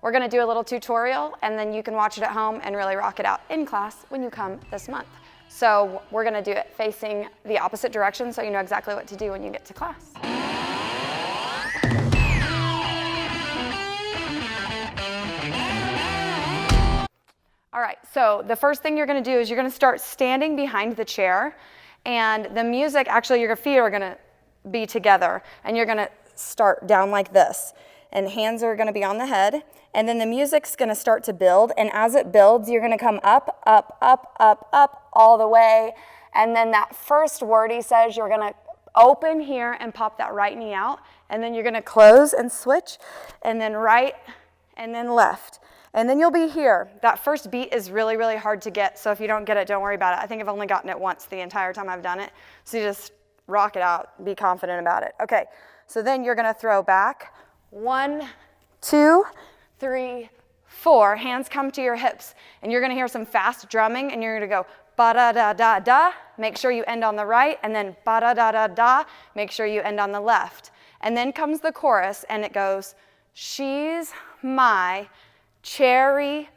We're going to do a little tutorial, and then you can watch it at home and really rock it out in class when you come this month. So we're going to do it facing the opposite direction so you know exactly what to do when you get to class. All right, so the first thing you're going to do is you're going to start standing behind the chair, and the music, actually your feet are going to be together, and you're going to start down like this, and hands are going to be on the head, and then the music's going to start to build, and as it builds, you're going to come up, up, up, up, up, all the way, and then that first word he says, you're going to open here and pop that right knee out, and then you're going to close and switch, and then right, and then left. And then you'll be here. That first beat is really, really hard to get, so if you don't get it, don't worry about it. I think I've only gotten it once the entire time I've done it, so you just rock it out, be confident about it. Okay, so then you're gonna throw back. 1, 2, 3, 4. Hands come to your hips, and you're gonna hear some fast drumming, and you're gonna go ba-da-da-da-da. Make sure you end on the right, and then ba-da-da-da-da. Make sure you end on the left. And then comes the chorus, and it goes, she's my cherry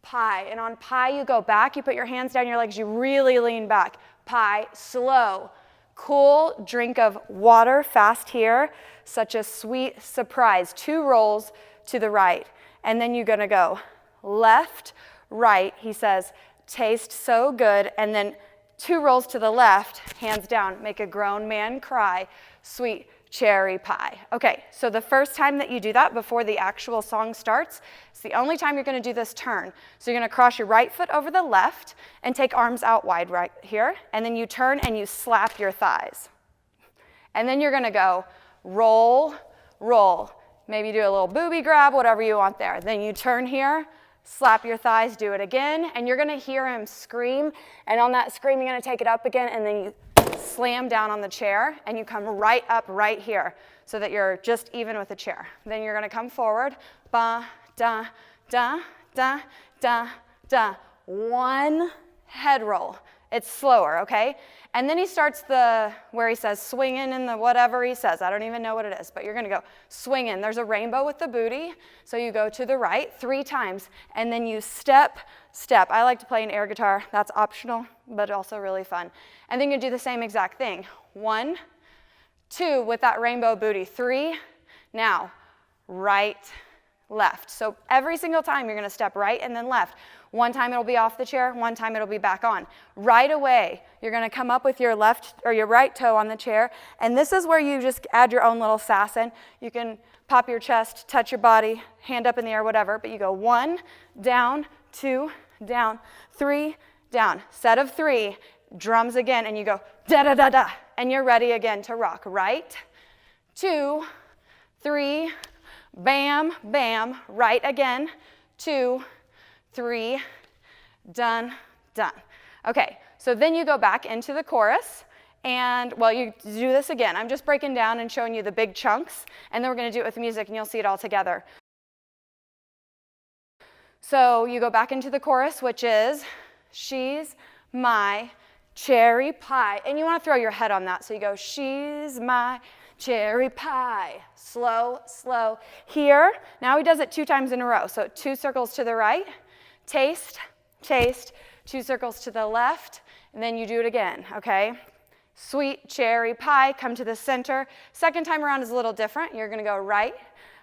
pie. And on pie, you go back, you put your hands down your legs, you really lean back. Pie, slow. Cool drink of water, fast here, such a sweet surprise. 2 rolls to the right. And then you're gonna go left, right. He says, taste so good. And then 2 rolls to the left, hands down, make a grown man cry, sweet cherry pie. Okay, so the first time that you do that before the actual song starts, it's the only time you're going to do this turn. So you're going to cross your right foot over the left and take arms out wide right here, and then you turn and you slap your thighs. And then you're going to go roll, roll. Maybe do a little booby grab, whatever you want there. Then you turn here, slap your thighs, do it again, and you're going to hear him scream, and on that scream, you're going to take it up again, and then you slam down on the chair, and you come right up right here so that you're just even with the chair. Then you're going to come forward. Ba, da, da, da, da, da. 1 head roll. It's slower, okay? And then he starts where he says swinging in the whatever he says. I don't even know what it is, but you're going to go swinging. There's a rainbow with the booty, so you go to the right 3 times, and then you step, step. I like to play an air guitar. That's optional, but also really fun. And then you do the same exact thing. 1, 2 with that rainbow booty. 3. Now, right, left. So every single time you're going to step right and then left. 1 time it'll be off the chair, 1 time it'll be back on. Right away, you're going to come up with your left or your right toe on the chair, and this is where you just add your own little sass in. You can pop your chest, touch your body, hand up in the air, whatever, but you go 1, down, 2, down, 3, down. Set of 3, drums again, and you go da-da-da-da, and you're ready again to rock. Right, 2, 3, bam, bam, right again, 2, 3, done, done. Okay, so then you go back into the chorus, and, well, you do this again. I'm just breaking down and showing you the big chunks, and then we're going to do it with the music, and you'll see it all together. So you go back into the chorus, which is, she's my cherry pie. And you want to throw your head on that, so you go, she's my cherry pie. Slow, slow. Here, now he does it 2 times in a row. So 2 circles to the right, taste, taste, 2 circles to the left, and then you do it again, okay? Sweet cherry pie, come to the center. Second time around is a little different. You're going to go right,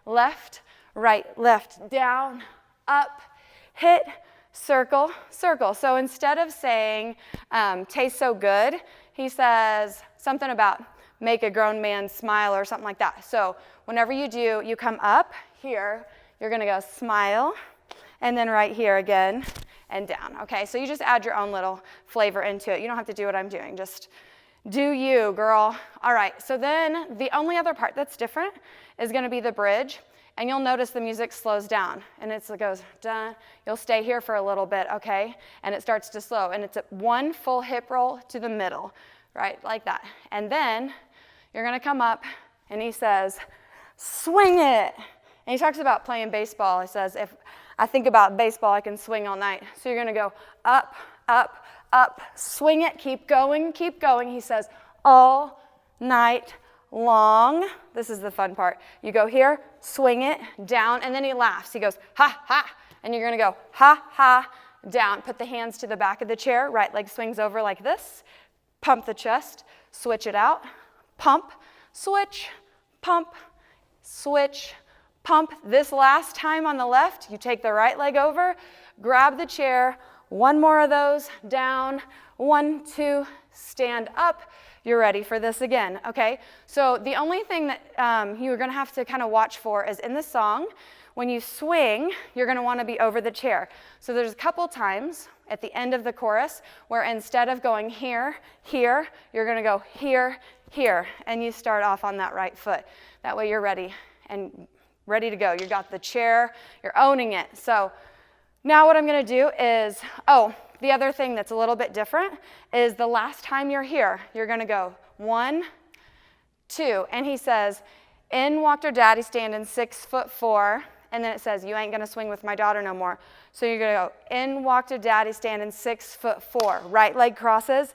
left, down, up, hit, circle, circle. So instead of saying, tastes so good, he says something about make a grown man smile or something like that. So whenever you do, you come up here, you're going to go smile, and then right here again and down. Okay, so you just add your own little flavor into it. You don't have to do what I'm doing. Just do you, girl. All right, so then the only other part that's different is going to be the bridge. And you'll notice the music slows down, and it goes, dun. You'll stay here for a little bit, okay? And it starts to slow, and it's 1 full hip roll to the middle, right, like that. And then you're going to come up, and he says, swing it. And he talks about playing baseball. He says, if I think about baseball, I can swing all night. So you're going to go up, up, up, swing it, keep going, keep going. He says, all night long. This is the fun part. You go here, swing it, down, and then he laughs. He goes, ha, ha, and you're going to go, ha, ha, down. Put the hands to the back of the chair. Right leg swings over like this. Pump the chest. Switch it out. Pump, switch, pump, switch, pump. This last time on the left, you take the right leg over, grab the chair, one more of those, down, 1, 2, stand up. You're ready for this again, okay? So the only thing that you're gonna have to kind of watch for is in the song, when you swing, you're gonna wanna be over the chair. So there's a couple times at the end of the chorus where instead of going here, here, you're gonna go here, here, and you start off on that right foot. That way you're ready and ready to go. You got the chair, you're owning it. So now what I'm gonna do is, the other thing that's a little bit different is the last time you're here, you're gonna go 1, 2, and he says, in walked her daddy standing 6'4", and then it says, you ain't gonna swing with my daughter no more. So you're gonna go, in walked her daddy standing 6'4", right leg crosses,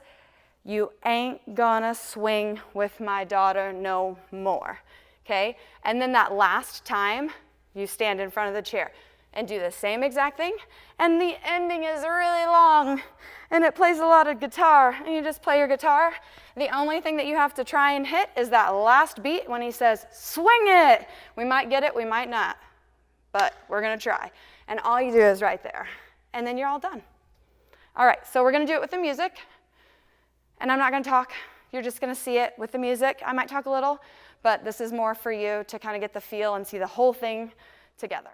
you ain't gonna swing with my daughter no more, okay? And then that last time, you stand in front of the chair and do the same exact thing, and the ending is really long, and it plays a lot of guitar, and you just play your guitar. The only thing that you have to try and hit is that last beat when he says, swing it. We might get it, we might not, but we're gonna try. And all you do is right there, and then you're all done. All right, so we're gonna do it with the music, and I'm not gonna talk. You're just gonna see it with the music. I might talk a little, but this is more for you to kind of get the feel and see the whole thing together.